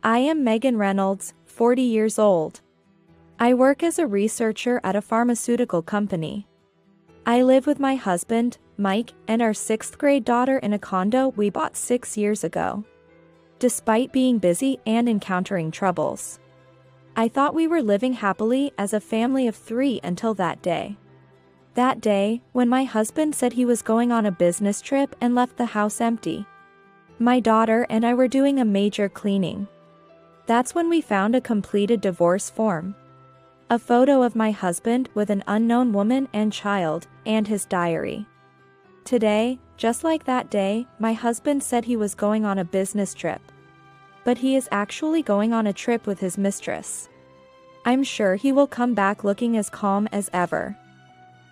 I am Megan Reynolds, 40 years old. I work as a researcher at a pharmaceutical company. I live with my husband, Mike, and our 6th grade daughter in a condo we bought 6 years ago. Despite being busy and encountering troubles, I thought we were living happily as a family of 3 until that day. That day, when my husband said he was going on a business trip and left the house empty. My daughter and I were doing a major cleaning. That's when we found a completed divorce form. A photo of my husband with an unknown woman and child, and his diary. Today, just like that day, my husband said he was going on a business trip. But he is actually going on a trip with his mistress. I'm sure he will come back looking as calm as ever.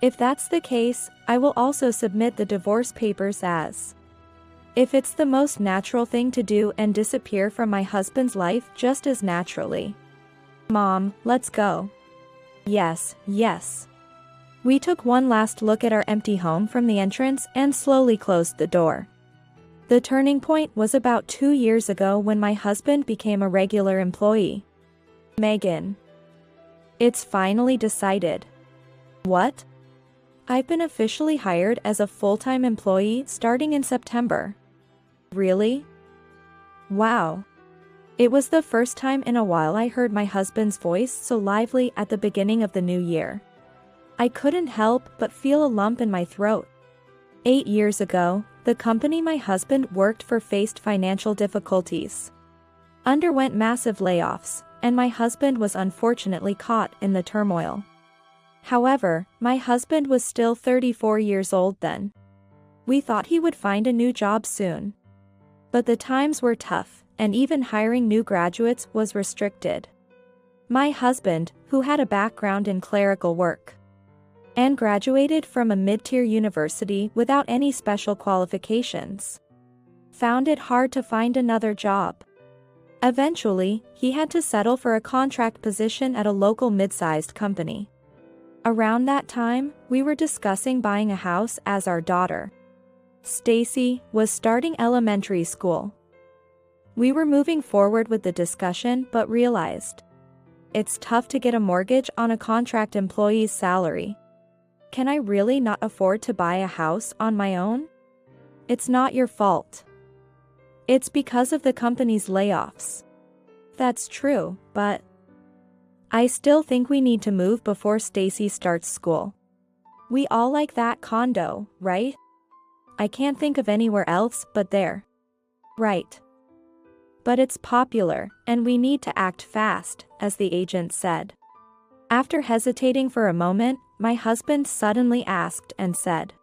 If that's the case, I will also submit the divorce papers as if it's the most natural thing to do and disappear from my husband's life just as naturally. Mom, let's go. Yes, yes. We took one last look at our empty home from the entrance and slowly closed the door. The turning point was about 2 years ago when my husband became a regular employee. Megan. It's finally decided. What? I've been officially hired as a full-time employee starting in September. Really? Wow. It was the first time in a while I heard my husband's voice so lively at the beginning of the new year. I couldn't help but feel a lump in my throat. 8 years ago, the company my husband worked for faced financial difficulties, underwent massive layoffs, and my husband was unfortunately caught in the turmoil. However, my husband was still 34 years old then. We thought he would find a new job soon. But the times were tough, and even hiring new graduates was restricted. My husband, who had a background in clerical work and graduated from a mid-tier university without any special qualifications, found it hard to find another job. Eventually, he had to settle for a contract position at a local mid-sized company. Around that time, we were discussing buying a house as our daughter, Stacy, was starting elementary school. We were moving forward with the discussion but realized it's tough to get a mortgage on a contract employee's salary. Can I really not afford to buy a house on my own? It's not your fault. It's because of the company's layoffs. That's true, but I still think we need to move before Stacy starts school. We all like that condo, right? I can't think of anywhere else but there. Right. But it's popular, and we need to act fast, as the agent said. After hesitating for a moment, my husband suddenly asked and said,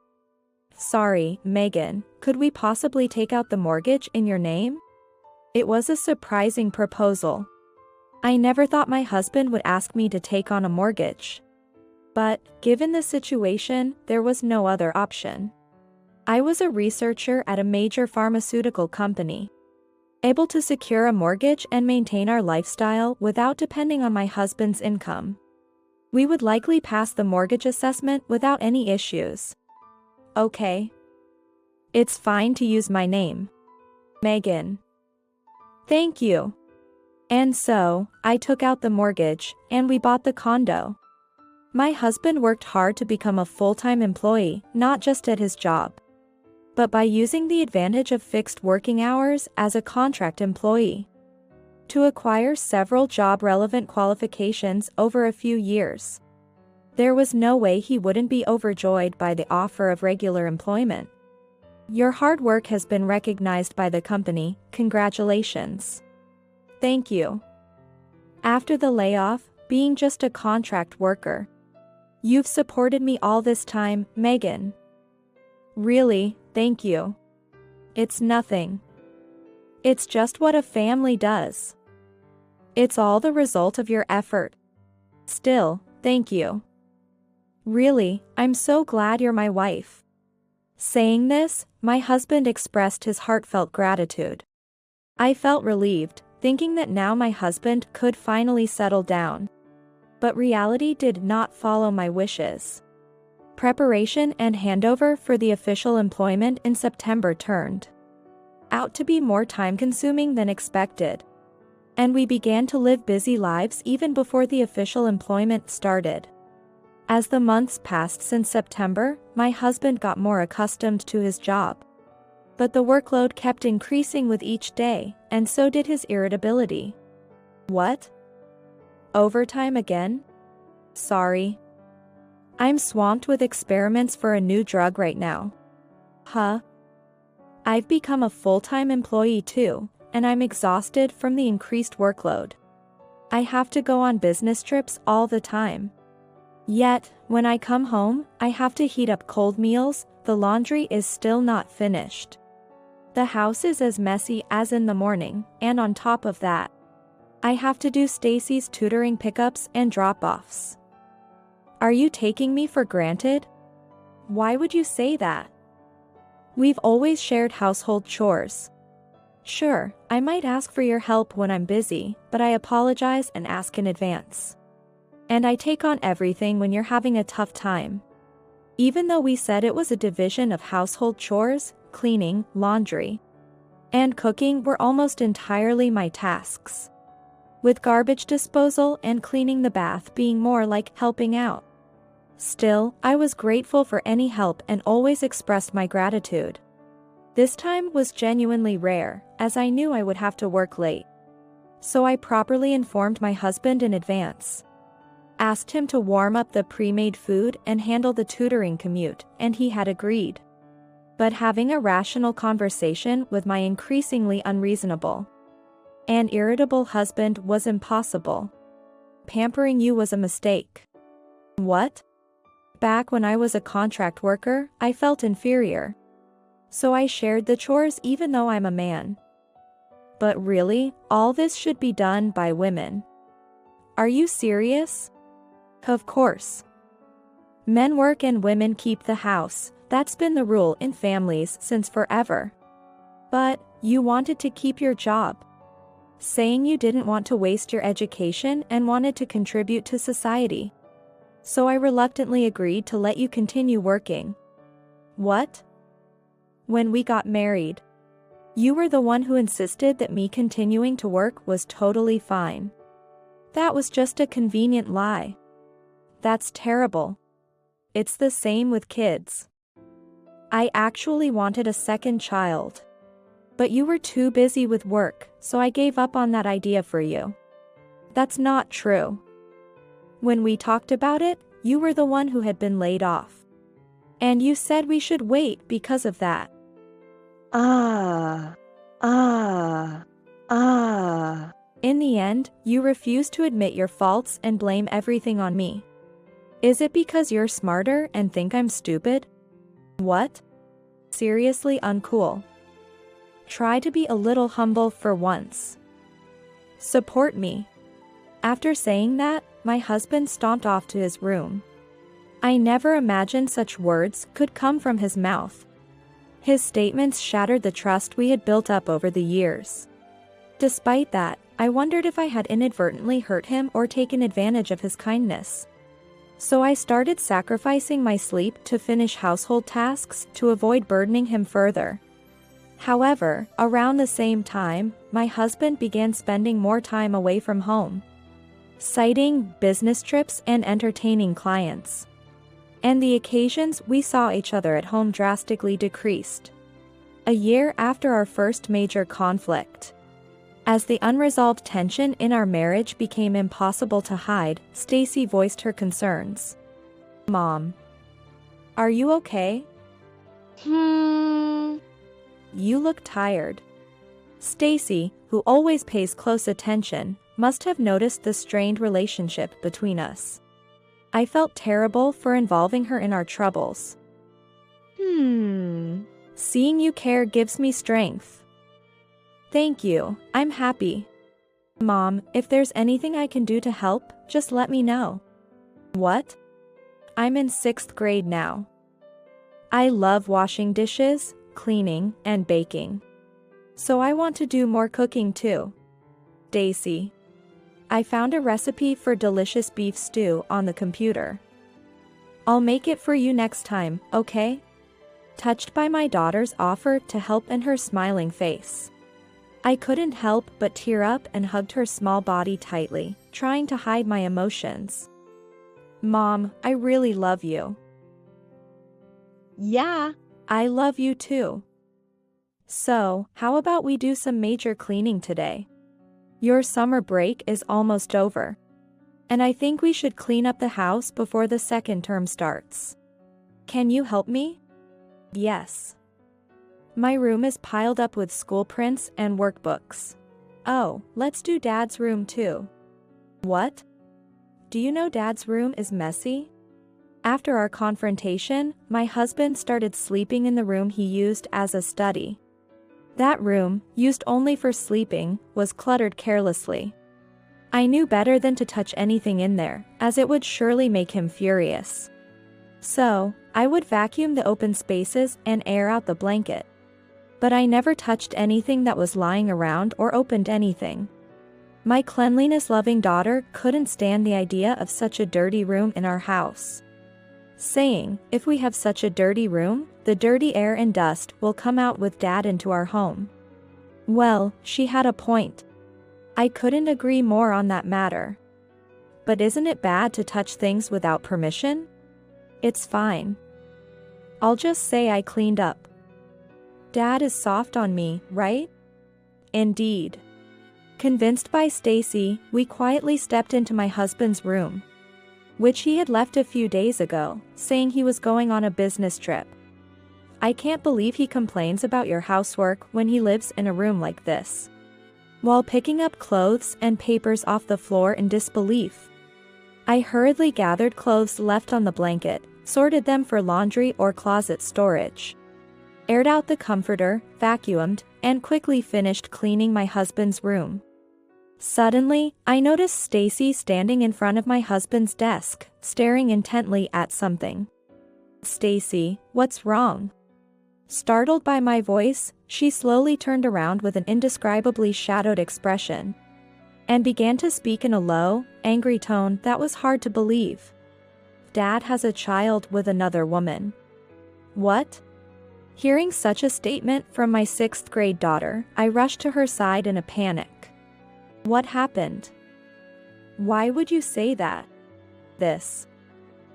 "Sorry, Megan, could we possibly take out the mortgage in your name?" It was a surprising proposal. I never thought my husband would ask me to take on a mortgage. But, given the situation, there was no other option. I was a researcher at a major pharmaceutical company, able to secure a mortgage and maintain our lifestyle without depending on my husband's income. We would likely pass the mortgage assessment without any issues. Okay. It's fine to use my name. Megan. Thank you. And so, I took out the mortgage, and we bought the condo. My husband worked hard to become a full-time employee, not just at his job, but by using the advantage of fixed working hours as a contract employee to acquire several job-relevant qualifications over a few years. There was no way he wouldn't be overjoyed by the offer of regular employment. Your hard work has been recognized by the company, congratulations. Thank you. After the layoff, being just a contract worker. You've supported me all this time, Megan. Really, thank you. It's nothing. It's just what a family does. It's all the result of your effort. Still, thank you. Really, I'm so glad you're my wife. Saying this, my husband expressed his heartfelt gratitude. I felt relieved, thinking that now my husband could finally settle down. But reality did not follow my wishes. Preparation and handover for the official employment in September turned out to be more time-consuming than expected. And we began to live busy lives even before the official employment started. As the months passed since September, my husband got more accustomed to his job. But the workload kept increasing with each day, and so did his irritability. What? Overtime again? Sorry. I'm swamped with experiments for a new drug right now. Huh? I've become a full-time employee too, and I'm exhausted from the increased workload. I have to go on business trips all the time. Yet, when I come home, I have to heat up cold meals, the laundry is still not finished. The house is as messy as in the morning, and on top of that, I have to do Stacy's tutoring pickups and drop-offs. Are you taking me for granted? Why would you say that? We've always shared household chores. Sure, I might ask for your help when I'm busy, but I apologize and ask in advance. And I take on everything when you're having a tough time. Even though we said it was a division of household chores, cleaning, laundry, and cooking were almost entirely my tasks, with garbage disposal and cleaning the bath being more like helping out. Still, I was grateful for any help and always expressed my gratitude. This time was genuinely rare, as I knew I would have to work late. So I properly informed my husband in advance. Asked him to warm up the pre-made food and handle the tutoring commute, and he had agreed. But having a rational conversation with my increasingly unreasonable and irritable husband was impossible. Pampering you was a mistake. What? Back when I was a contract worker, I felt inferior. So I shared the chores even though I'm a man. But really, all this should be done by women. Are you serious? Of course. Men work and women keep the house, that's been the rule in families since forever. But, you wanted to keep your job. Saying you didn't want to waste your education and wanted to contribute to society. So I reluctantly agreed to let you continue working. What? When we got married, you were the one who insisted that me continuing to work was totally fine. That was just a convenient lie. That's terrible. It's the same with kids. I actually wanted a second child. But you were too busy with work, so I gave up on that idea for you. That's not true. When we talked about it, you were the one who had been laid off. And you said we should wait because of that. In the end, you refused to admit your faults and blame everything on me. Is it because you're smarter and think I'm stupid? What? Seriously uncool. Try to be a little humble for once. Support me. After saying that, my husband stomped off to his room. I never imagined such words could come from his mouth. His statements shattered the trust we had built up over the years. Despite that, I wondered if I had inadvertently hurt him or taken advantage of his kindness. So I started sacrificing my sleep to finish household tasks to avoid burdening him further. However, around the same time, my husband began spending more time away from home, citing business trips and entertaining clients. And the occasions we saw each other at home drastically decreased. A year after our first major conflict, as the unresolved tension in our marriage became impossible to hide, Stacy voiced her concerns. Mom. Are you okay? You look tired. Stacy, who always pays close attention, must have noticed the strained relationship between us. I felt terrible for involving her in our troubles. Seeing you care gives me strength. Thank you, I'm happy. Mom, if there's anything I can do to help, just let me know. What? I'm in 6th grade now. I love washing dishes, cleaning, and baking. So I want to do more cooking too. Daisy. I found a recipe for delicious beef stew on the computer. I'll make it for you next time, okay? Touched by my daughter's offer to help and her smiling face, I couldn't help but tear up and hugged her small body tightly, trying to hide my emotions. Mom, I really love you. Yeah, I love you too. So, how about we do some major cleaning today? Your summer break is almost over. And I think we should clean up the house before the second term starts. Can you help me? Yes. My room is piled up with school prints and workbooks. Oh, let's do Dad's room too. What? Do you know Dad's room is messy? After our confrontation, my husband started sleeping in the room he used as a study. That room, used only for sleeping, was cluttered carelessly. I knew better than to touch anything in there, as it would surely make him furious. So, I would vacuum the open spaces and air out the blanket. But I never touched anything that was lying around or opened anything. My cleanliness-loving daughter couldn't stand the idea of such a dirty room in our house, saying, if we have such a dirty room, the dirty air and dust will come out with Dad into our home. Well, she had a point. I couldn't agree more on that matter. But isn't it bad to touch things without permission? It's fine. I'll just say I cleaned up. Dad is soft on me, right? Indeed. Convinced by Stacy, we quietly stepped into my husband's room, which he had left a few days ago, saying he was going on a business trip. I can't believe he complains about your housework when he lives in a room like this. While picking up clothes and papers off the floor in disbelief, I hurriedly gathered clothes left on the blanket, sorted them for laundry or closet storage, aired out the comforter, vacuumed, and quickly finished cleaning my husband's room. Suddenly, I noticed Stacy standing in front of my husband's desk, staring intently at something. Stacy, what's wrong? Startled by my voice, she slowly turned around with an indescribably shadowed expression and began to speak in a low, angry tone that was hard to believe. Dad has a child with another woman. What? Hearing such a statement from my 6th grade daughter, I rushed to her side in a panic. What happened? Why would you say that? This.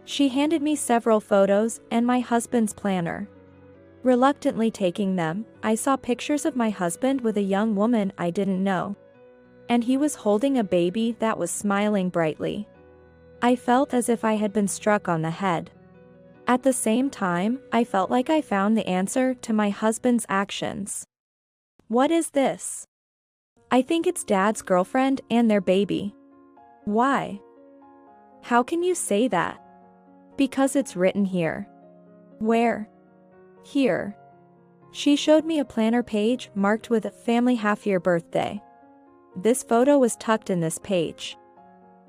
She handed me several photos and my husband's planner. Reluctantly taking them, I saw pictures of my husband with a young woman I didn't know. And he was holding a baby that was smiling brightly. I felt as if I had been struck on the head. At the same time, I felt like I found the answer to my husband's actions. What is this? I think it's Dad's girlfriend and their baby. Why? How can you say that? Because it's written here. Where? Here. She showed me a planner page marked with a family half-year birthday. This photo was tucked in this page.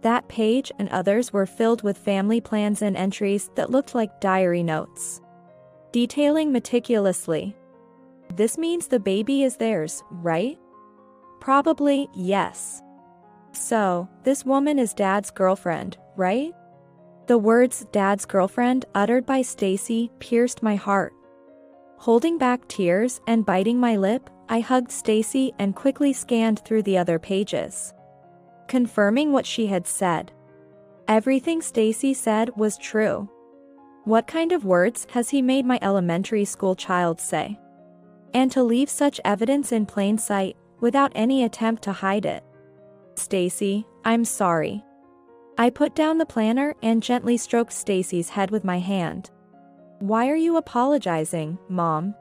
That page and others were filled with family plans and entries that looked like diary notes, detailing meticulously. This means the baby is theirs, right? Probably, yes. So, this woman is Dad's girlfriend, right? The words "Dad's girlfriend" uttered by Stacy pierced my heart. Holding back tears and biting my lip, I hugged Stacy and quickly scanned through the other pages, confirming what she had said. Everything Stacy said was true. What kind of words has he made my elementary school child say? And to leave such evidence in plain sight, without any attempt to hide it. Stacy, I'm sorry. I put down the planner and gently stroked Stacy's head with my hand. Why are you apologizing, Mom?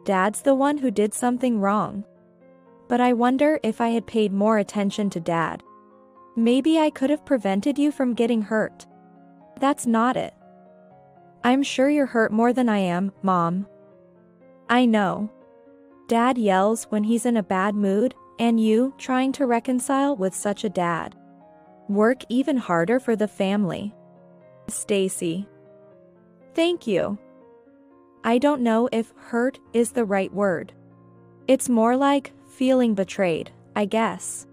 Dad's the one who did something wrong. But I wonder if I had paid more attention to Dad. Maybe I could have prevented you from getting hurt. That's not it. I'm sure you're hurt more than I am, Mom. I know. Dad yells when he's in a bad mood, and you, trying to reconcile with such a dad, work even harder for the family. Stacy. Thank you. I don't know if hurt is the right word. It's more like feeling betrayed, I guess.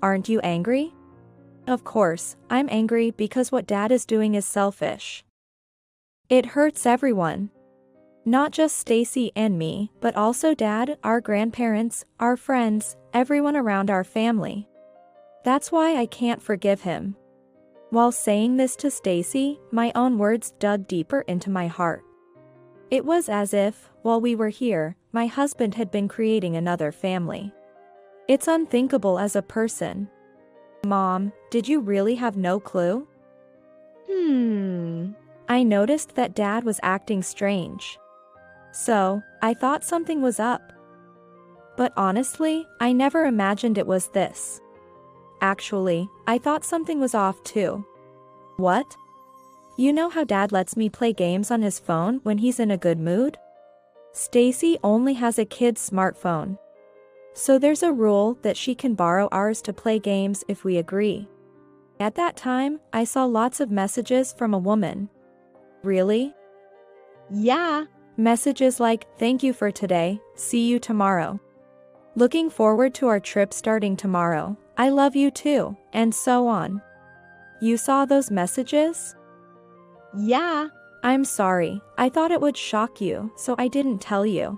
Aren't you angry? Of course, I'm angry because what Dad is doing is selfish. It hurts everyone. Not just Stacy and me, but also Dad, our grandparents, our friends, everyone around our family. That's why I can't forgive him. While saying this to Stacy, my own words dug deeper into my heart. It was as if, while we were here, my husband had been creating another family. It's unthinkable as a person. Mom, did you really have no clue? I noticed that Dad was acting strange. So, I thought something was up. But honestly, I never imagined it was this. Actually, I thought something was off too. What? You know how Dad lets me play games on his phone when he's in a good mood? Stacy only has a kid's smartphone. So there's a rule that she can borrow ours to play games if we agree. At that time, I saw lots of messages from a woman. Really? Yeah. Messages like, thank you for today, see you tomorrow. Looking forward to our trip starting tomorrow, I love you too, and so on. You saw those messages? Yeah. I'm sorry, I thought it would shock you, so I didn't tell you.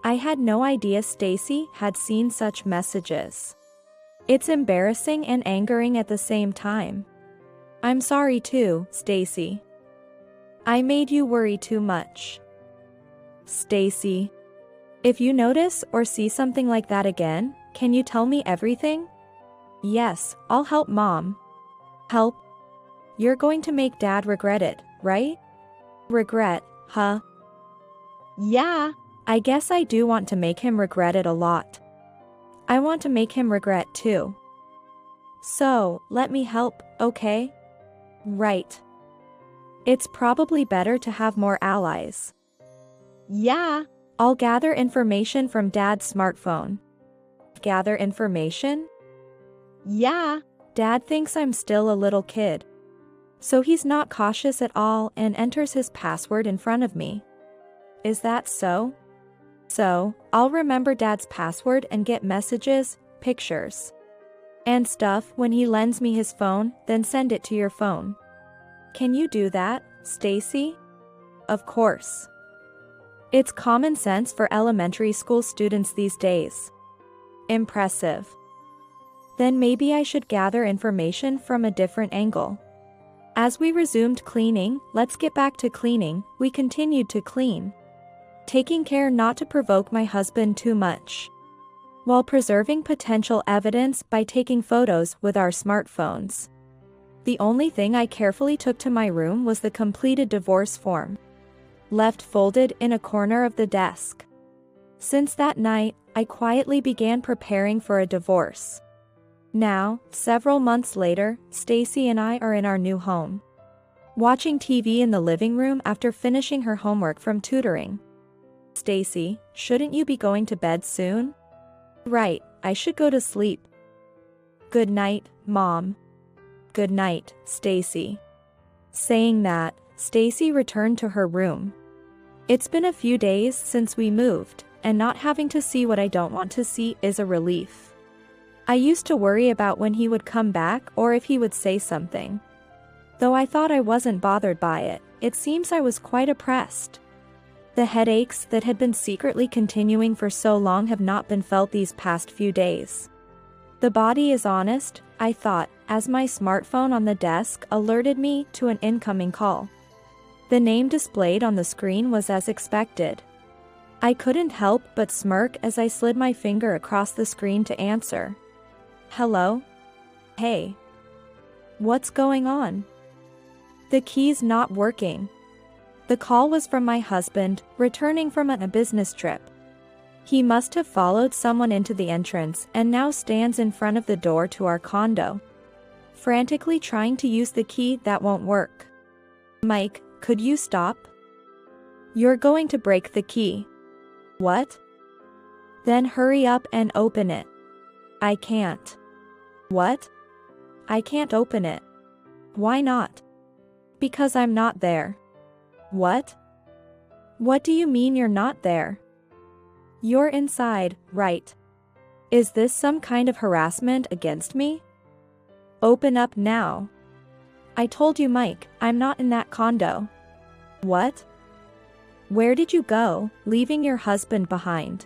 I had no idea Stacy had seen such messages. It's embarrassing and angering at the same time. I'm sorry too, Stacy. I made you worry too much. Stacy. If you notice or see something like that again, can you tell me everything? Yes, I'll help Mom. Help? You're going to make Dad regret it, right? Regret, huh? Yeah. I guess I do want to make him regret it a lot. I want to make him regret too. So, let me help, okay? Right. It's probably better to have more allies. Yeah. I'll gather information from Dad's smartphone. Gather information? Yeah. Dad thinks I'm still a little kid. So he's not cautious at all and enters his password in front of me. Is that so? So, I'll remember Dad's password and get messages, pictures, and stuff when he lends me his phone, then send it to your phone. Can you do that, Stacy? Of course. It's common sense for elementary school students these days. Impressive. Then maybe I should gather information from a different angle. As we resumed cleaning, let's get back to cleaning, we continued to clean, taking care not to provoke my husband too much, while preserving potential evidence by taking photos with our smartphones. The only thing I carefully took to my room was the completed divorce form, left folded in a corner of the desk. Since that night, I quietly began preparing for a divorce. Now, several months later, Stacy and I are in our new home, watching TV in the living room after finishing her homework from tutoring. Stacy, shouldn't you be going to bed soon? Right, I should go to sleep. Good night, Mom. Good night, Stacy. Saying that, Stacy returned to her room. It's been a few days since we moved, and not having to see what I don't want to see is a relief. I used to worry about when he would come back or if he would say something. Though I thought I wasn't bothered by it, it seems I was quite oppressed. The headaches that had been secretly continuing for so long have not been felt these past few days. The body is honest, I thought, as my smartphone on the desk alerted me to an incoming call. The name displayed on the screen was as expected. I couldn't help but smirk as I slid my finger across the screen to answer. Hello? Hey. What's going on? The key's not working. The call was from my husband, returning from a business trip. He must have followed someone into the entrance and now stands in front of the door to our condo, frantically trying to use the key that won't work. Mike, could you stop? You're going to break the key. What? Then hurry up and open it. I can't. What? I can't open it. Why not? Because I'm not there. What? What do you mean you're not there? You're inside, right? Is this some kind of harassment against me? Open up now. I told you, Mike, I'm not in that condo. What? Where did you go, leaving your husband behind?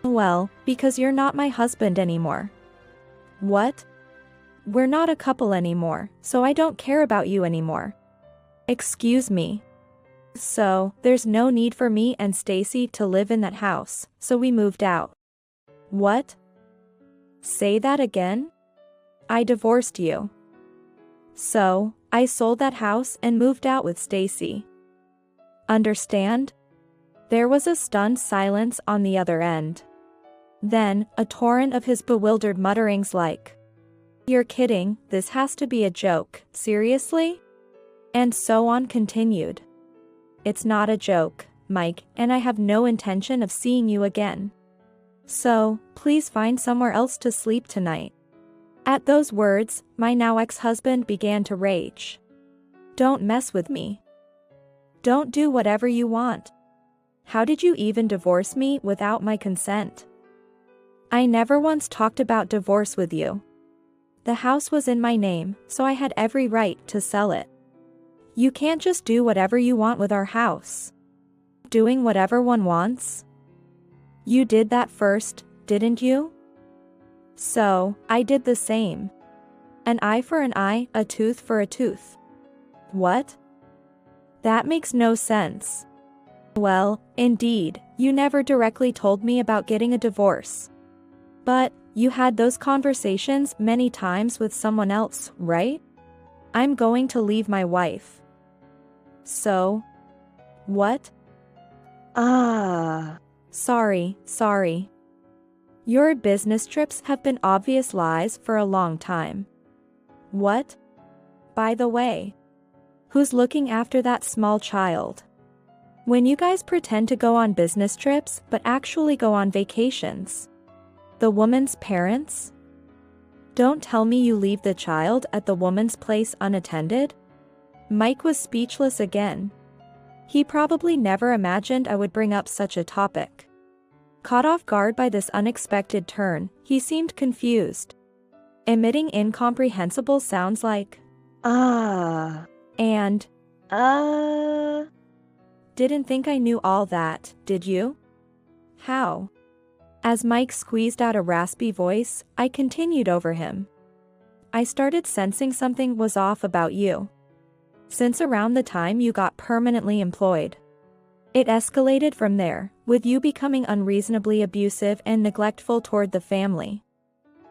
Well, because you're not my husband anymore. What? We're not a couple anymore, so I don't care about you anymore. Excuse me. So, there's no need for me and Stacy to live in that house, so we moved out. What? Say that again? I divorced you. So, I sold that house and moved out with Stacy. Understand? There was a stunned silence on the other end. Then, a torrent of his bewildered mutterings like, "You're kidding, this has to be a joke, seriously?" And so on continued. "It's not a joke, Mike, and I have no intention of seeing you again. So, please find somewhere else to sleep tonight." At those words, my now ex-husband began to rage. "Don't mess with me. Don't do whatever you want. How did you even divorce me without my consent? I never once talked about divorce with you. The house was in my name, so I had every right to sell it. You can't just do whatever you want with our house. Doing whatever one wants? You did that first, didn't you? So, I did the same. An eye for an eye, a tooth for a tooth. What? That makes no sense." "Well, indeed, you never directly told me about getting a divorce. But, you had those conversations many times with someone else, right? I'm going to leave my wife." "So? What?" Sorry. Your business trips have been obvious lies for a long time." "What? By the way, who's looking after that small child? When you guys pretend to go on business trips but actually go on vacations? The woman's parents? Don't tell me you leave the child at the woman's place unattended?" Mike was speechless again. He probably never imagined I would bring up such a topic. Caught off guard by this unexpected turn, he seemed confused, emitting incomprehensible sounds like, and, Didn't think I knew all that, did you? How? As Mike squeezed out a raspy voice, I continued over him. "I started sensing something was off about you. Since around the time you got permanently employed. It escalated from there, with you becoming unreasonably abusive and neglectful toward the family.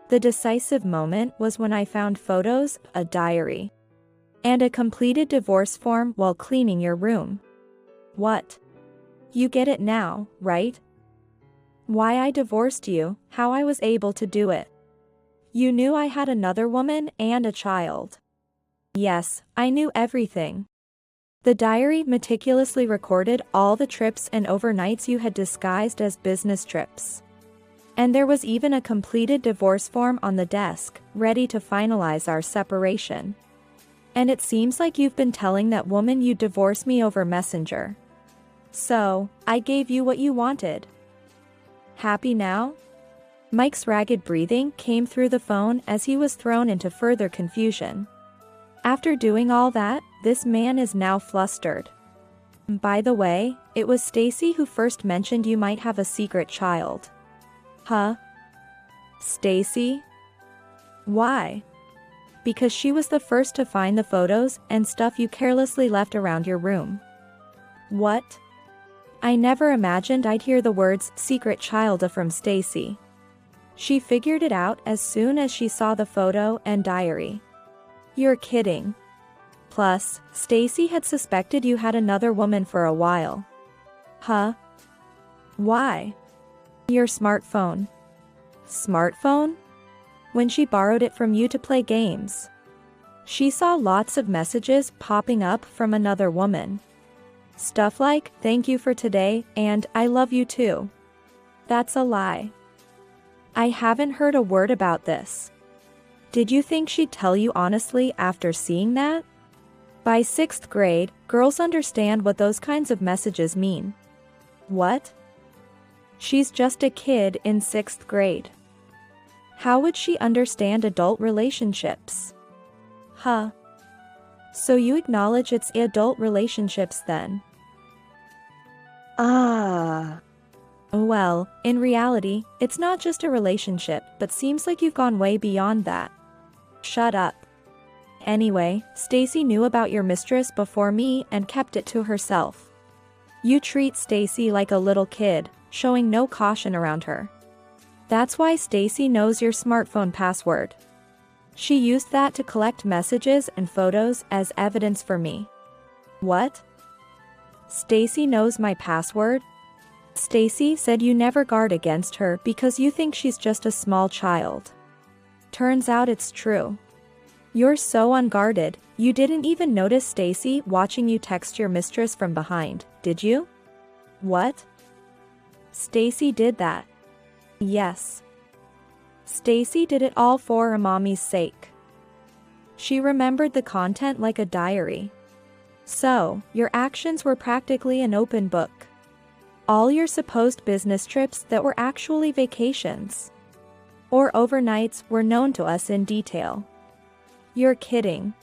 The decisive moment was when I found photos, a diary, and a completed divorce form while cleaning your room. What? You get it now, right? Why I divorced you, how I was able to do it. You knew I had another woman and a child. Yes, I knew everything. The diary meticulously recorded all the trips and overnights you had disguised as business trips. And there was even a completed divorce form on the desk, ready to finalize our separation. And it seems like you've been telling that woman you'd divorce me over Messenger. So, I gave you what you wanted. Happy now?" Mike's ragged breathing came through the phone as he was thrown into further confusion. After doing all that, this man is now flustered. "By the way, it was Stacy who first mentioned you might have a secret child." "Huh? Stacy? Why?" "Because she was the first to find the photos and stuff you carelessly left around your room." "What?" I never imagined I'd hear the words secret child from Stacy. She figured it out as soon as she saw the photo and diary. You're kidding. Plus, Stacy had suspected you had another woman for a while. Huh? Why? Your smartphone. Smartphone? When she borrowed it from you to play games. She saw lots of messages popping up from another woman. Stuff like, "Thank you for today," and "I love you too." That's a lie. I haven't heard a word about this. Did you think she'd tell you honestly after seeing that? By 6th grade, girls understand what those kinds of messages mean. What? She's just a kid in 6th grade. How would she understand adult relationships? Huh. So you acknowledge it's adult relationships then? Ah. Well, in reality, it's not just a relationship, but seems like you've gone way beyond that. Shut up. Anyway, Stacy knew about your mistress before me and kept it to herself. You treat Stacy like a little kid, showing no caution around her. That's why Stacy knows your smartphone password. She used that to collect messages and photos as evidence for me. What? Stacy knows my password? Stacy said you never guard against her because you think she's just a small child. Turns out it's true. You're so unguarded, you didn't even notice Stacy watching you text your mistress from behind, did you? What? Stacy did that. Yes. Stacy did it all for her mommy's sake. She remembered the content like a diary. So, your actions were practically an open book. All your supposed business trips that were actually vacations or overnights were known to us in detail. You're kidding.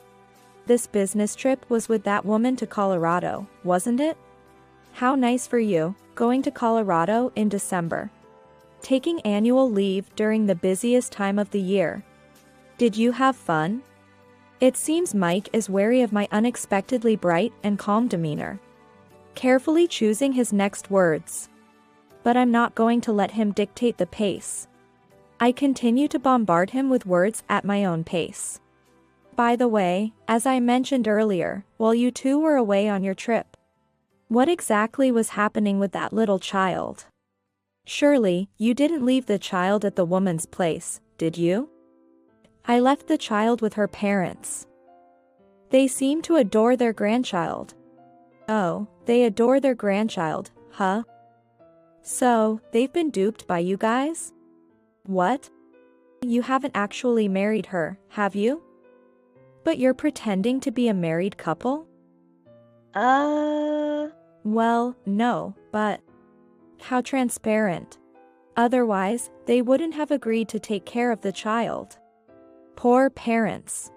This business trip was with that woman to Colorado, wasn't it? How nice for you, going to Colorado in December. Taking annual leave during the busiest time of the year. Did you have fun? It seems Mike is wary of my unexpectedly bright and calm demeanor. Carefully choosing his next words. But I'm not going to let him dictate the pace. I continue to bombard him with words at my own pace. By the way, as I mentioned earlier, while you two were away on your trip, what exactly was happening with that little child? Surely, you didn't leave the child at the woman's place, did you? I left the child with her parents. They seem to adore their grandchild. Oh, they adore their grandchild, huh? So, they've been duped by you guys? What? You haven't actually married her, have you? But you're pretending to be a married couple? Well, no, but how transparent. Otherwise, they wouldn't have agreed to take care of the child. Poor parents.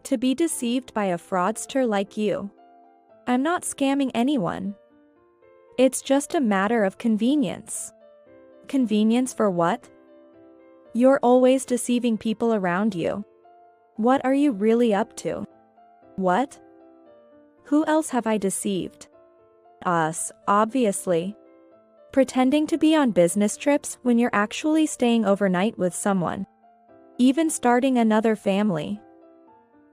To be deceived by a fraudster like you. I'm not scamming anyone. It's just a matter of convenience. Convenience for what? You're always deceiving people around you. What are you really up to? What? Who else have I deceived? Us, obviously. Pretending to be on business trips when you're actually staying overnight with someone. Even starting another family.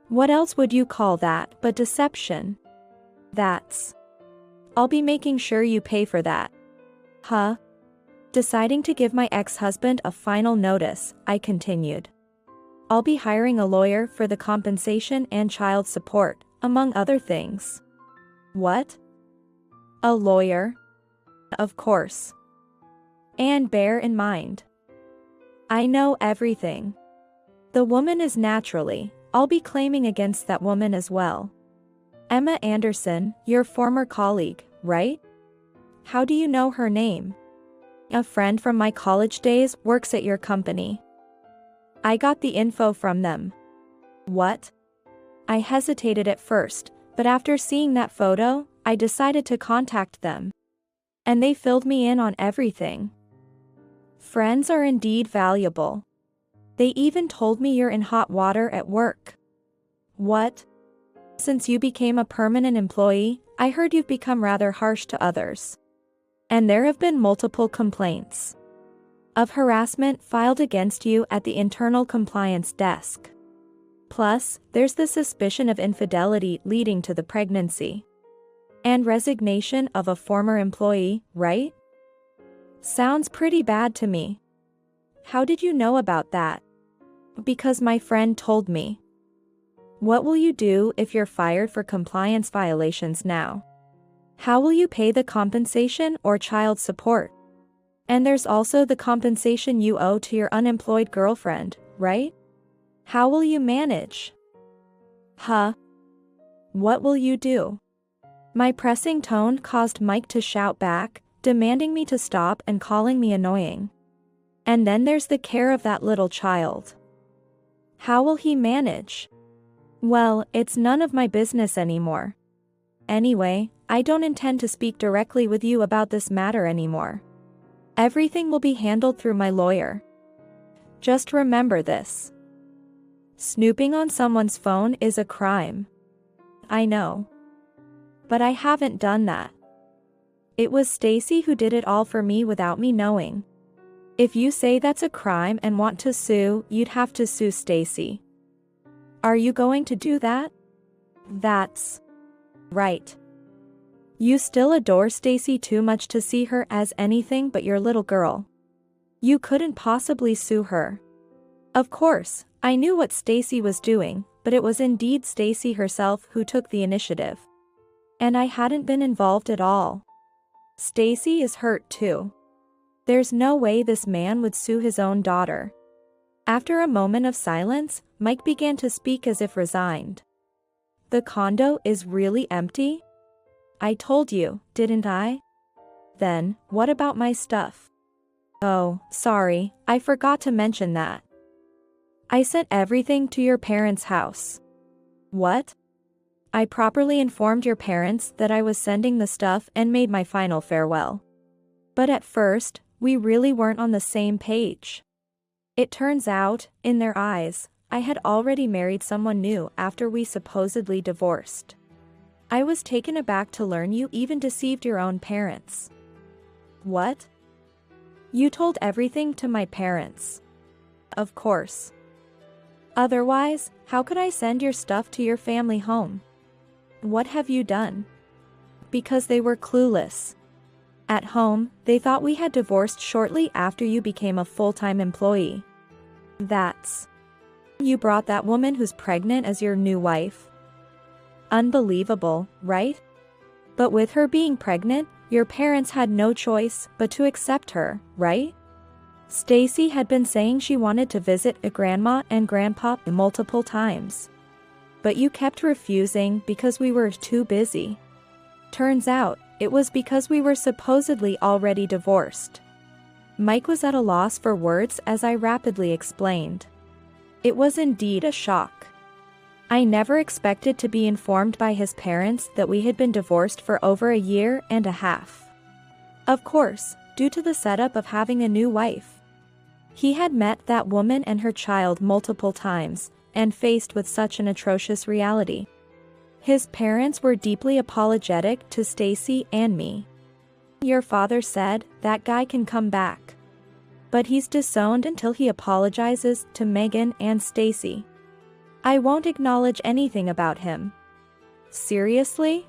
What else would you call that but deception? I'll be making sure you pay for that. Huh? Deciding to give my ex-husband a final notice, I continued. I'll be hiring a lawyer for the compensation and child support, among other things. What? A lawyer? Of course. And bear in mind, I know everything. The woman is naturally, I'll be claiming against that woman as well. Emma Anderson, your former colleague, right? How do you know her name? A friend from my college days works at your company. I got the info from them. What? I hesitated at first, but after seeing that photo, I decided to contact them. And they filled me in on everything. Friends are indeed valuable. They even told me you're in hot water at work. What? Since you became a permanent employee, I heard you've become rather harsh to others. And there have been multiple complaints of harassment filed against you at the internal compliance desk. Plus, there's the suspicion of infidelity leading to the pregnancy and resignation of a former employee, right? Sounds pretty bad to me. How did you know about that? Because my friend told me. What will you do if you're fired for compliance violations now? How will you pay the compensation or child support? And there's also the compensation you owe to your unemployed girlfriend, right? How will you manage? Huh? What will you do? My pressing tone caused Mike to shout back, demanding me to stop and calling me annoying. And then there's the care of that little child. How will he manage? Well, it's none of my business anymore. Anyway, I don't intend to speak directly with you about this matter anymore. Everything will be handled through my lawyer. Just remember this. Snooping on someone's phone is a crime. I know. But I haven't done that. It was Stacy who did it all for me without me knowing. If you say that's a crime and want to sue, you'd have to sue Stacy. Are you going to do that? That's right. You still adore Stacy too much to see her as anything but your little girl. You couldn't possibly sue her. Of course, I knew what Stacy was doing, but it was indeed Stacy herself who took the initiative. And I hadn't been involved at all. Stacy is hurt too. There's no way this man would sue his own daughter. After a moment of silence, Mike began to speak as if resigned. The condo is really empty? I told you, didn't I? Then, what about my stuff? Oh, sorry, I forgot to mention that. I sent everything to your parents' house. What? I properly informed your parents that I was sending the stuff and made my final farewell. But at first, we really weren't on the same page. It turns out, in their eyes, I had already married someone new after we supposedly divorced. I was taken aback to learn you even deceived your own parents. What? You told everything to my parents. Of course. Otherwise, how could I send your stuff to your family home? What have you done? Because they were clueless. At home, they thought we had divorced shortly after you became a full-time employee. That's... You brought that woman who's pregnant as your new wife. Unbelievable, right? But with her being pregnant, your parents had no choice but to accept her, right? Stacy had been saying she wanted to visit a grandma and grandpa multiple times. But you kept refusing because we were too busy. Turns out, it was because we were supposedly already divorced. Mike was at a loss for words as I rapidly explained. It was indeed a shock. I never expected to be informed by his parents that we had been divorced for over a year and a half. Of course, due to the setup of having a new wife. He had met that woman and her child multiple times, and faced with such an atrocious reality. His parents were deeply apologetic to Stacy and me. Your father said, that guy can come back. But he's disowned until he apologizes to Megan and Stacy. I won't acknowledge anything about him. Seriously?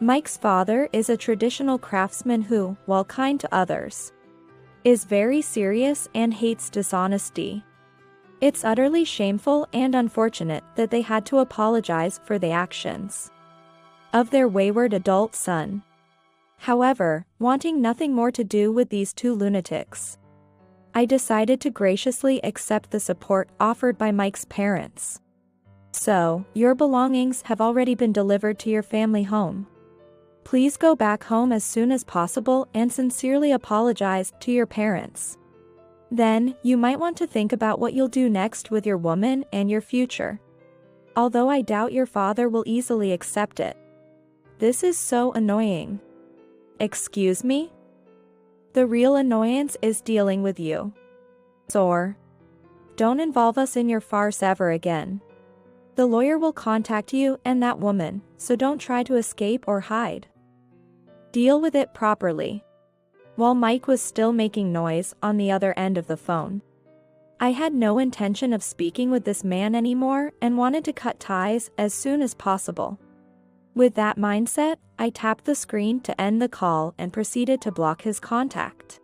Mike's father is a traditional craftsman who, while kind to others, is very serious and hates dishonesty. It's utterly shameful and unfortunate that they had to apologize for the actions of their wayward adult son. However, wanting nothing more to do with these two lunatics, I decided to graciously accept the support offered by Mike's parents. So, your belongings have already been delivered to your family home. Please go back home as soon as possible and sincerely apologize to your parents. Then, you might want to think about what you'll do next with your woman and your future. Although I doubt your father will easily accept it. This is so annoying. Excuse me? The real annoyance is dealing with you. Or, don't involve us in your farce ever again. The lawyer will contact you and that woman, so don't try to escape or hide. Deal with it properly. While Mike was still making noise on the other end of the phone, I had no intention of speaking with this man anymore and wanted to cut ties as soon as possible. With that mindset, I tapped the screen to end the call and proceeded to block his contact.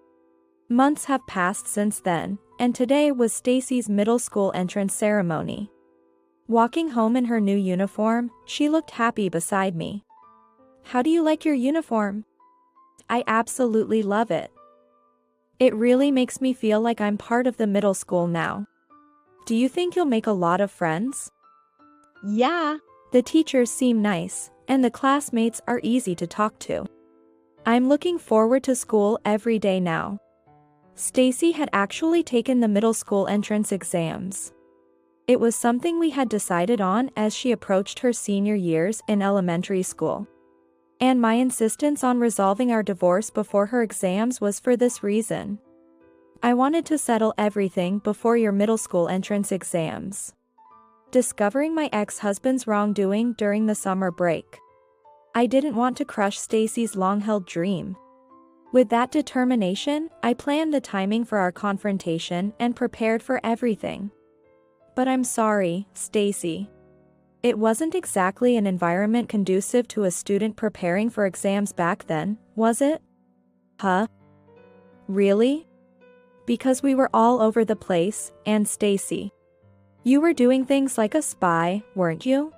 Months have passed since then, and today was Stacy's middle school entrance ceremony. Walking home in her new uniform, she looked happy beside me. How do you like your uniform? I absolutely love it. It really makes me feel like I'm part of the middle school now. Do you think you'll make a lot of friends? Yeah. The teachers seem nice, and the classmates are easy to talk to. I'm looking forward to school every day now. Stacy had actually taken the middle school entrance exams. It was something we had decided on as she approached her senior years in elementary school. And my insistence on resolving our divorce before her exams was for this reason. I wanted to settle everything before your middle school entrance exams. Discovering my ex-husband's wrongdoing during the summer break. I didn't want to crush Stacy's long-held dream. With that determination, I planned the timing for our confrontation and prepared for everything. But I'm sorry, Stacy. It wasn't exactly an environment conducive to a student preparing for exams back then, was it? Huh? Really? Because we were all over the place, and Stacy. You were doing things like a spy, weren't you?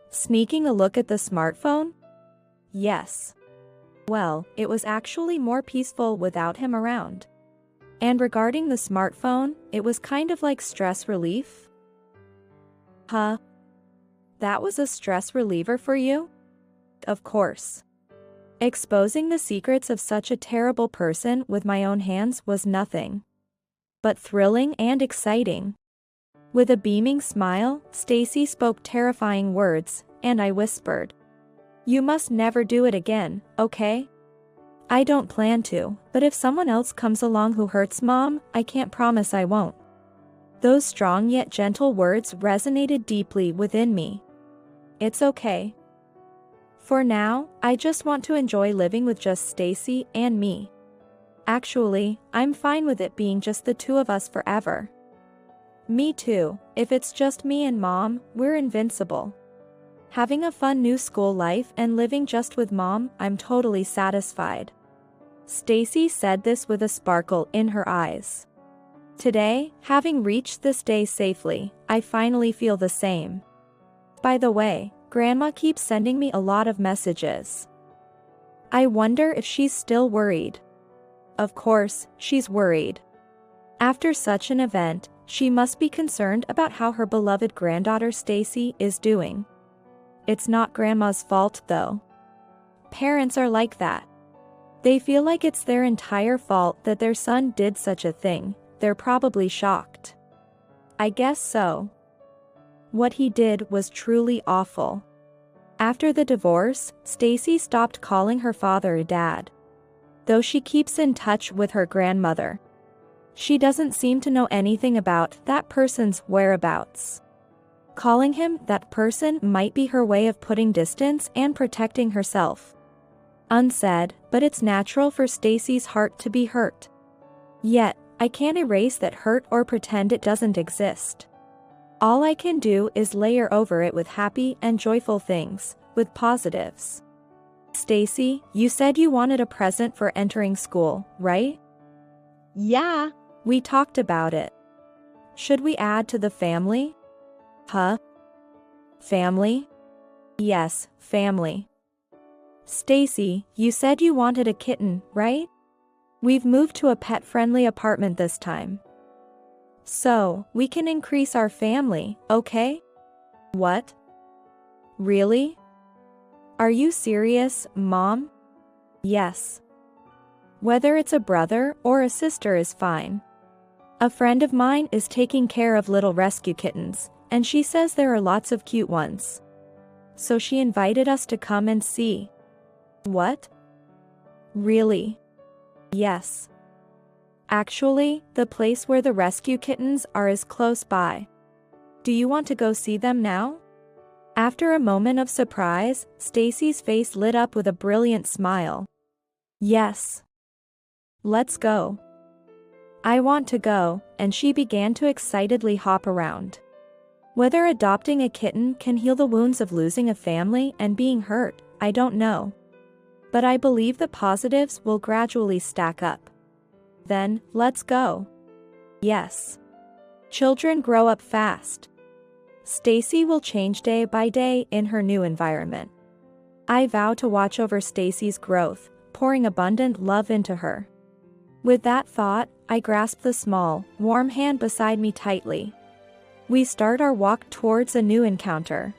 Sneaking a look at the smartphone? Yes. Well, it was actually more peaceful without him around. And regarding the smartphone, it was kind of like stress relief. Huh? That was a stress reliever for you? Of course. Exposing the secrets of such a terrible person with my own hands was nothing but thrilling and exciting. With a beaming smile, Stacy spoke terrifying words, and I whispered, "You must never do it again, okay?" I don't plan to, but if someone else comes along who hurts Mom, I can't promise I won't. Those strong yet gentle words resonated deeply within me. It's okay. For now, I just want to enjoy living with just Stacy and me. Actually, I'm fine with it being just the two of us forever. Me too, if it's just me and Mom, we're invincible. Having a fun new school life and living just with Mom, I'm totally satisfied. Stacy said this with a sparkle in her eyes. Today, having reached this day safely, I finally feel the same. By the way, Grandma keeps sending me a lot of messages. I wonder if she's still worried. Of course, she's worried. After such an event, she must be concerned about how her beloved granddaughter Stacy is doing. It's not Grandma's fault though. Parents are like that. They feel like it's their entire fault that their son did such a thing. They're probably shocked. I guess so. What he did was truly awful. After the divorce, Stacy stopped calling her father Dad. Though she keeps in touch with her grandmother. She doesn't seem to know anything about that person's whereabouts. Calling him that person might be her way of putting distance and protecting herself. Unsaid, but it's natural for Stacy's heart to be hurt. Yet, I can't erase that hurt or pretend it doesn't exist. All I can do is layer over it with happy and joyful things, with positives. Stacy, you said you wanted a present for entering school, right? Yeah. We talked about it. Should we add to the family? Huh? Family? Yes, family. Stacy, you said you wanted a kitten, right? We've moved to a pet-friendly apartment this time. So, we can increase our family, okay? What? Really? Are you serious, Mom? Yes. Whether it's a brother or a sister is fine. A friend of mine is taking care of little rescue kittens, and she says there are lots of cute ones. So she invited us to come and see. What? Really? Yes. Actually, the place where the rescue kittens are is close by. Do you want to go see them now? After a moment of surprise, Stacy's face lit up with a brilliant smile. Yes. Let's go. I want to go, and she began to excitedly hop around. Whether adopting a kitten can heal the wounds of losing a family and being hurt, I don't know. But I believe the positives will gradually stack up. Then, let's go. Yes. Children grow up fast. Stacy will change day by day in her new environment. I vow to watch over Stacy's growth, pouring abundant love into her. With that thought, I grasp the small, warm hand beside me tightly. We start our walk towards a new encounter.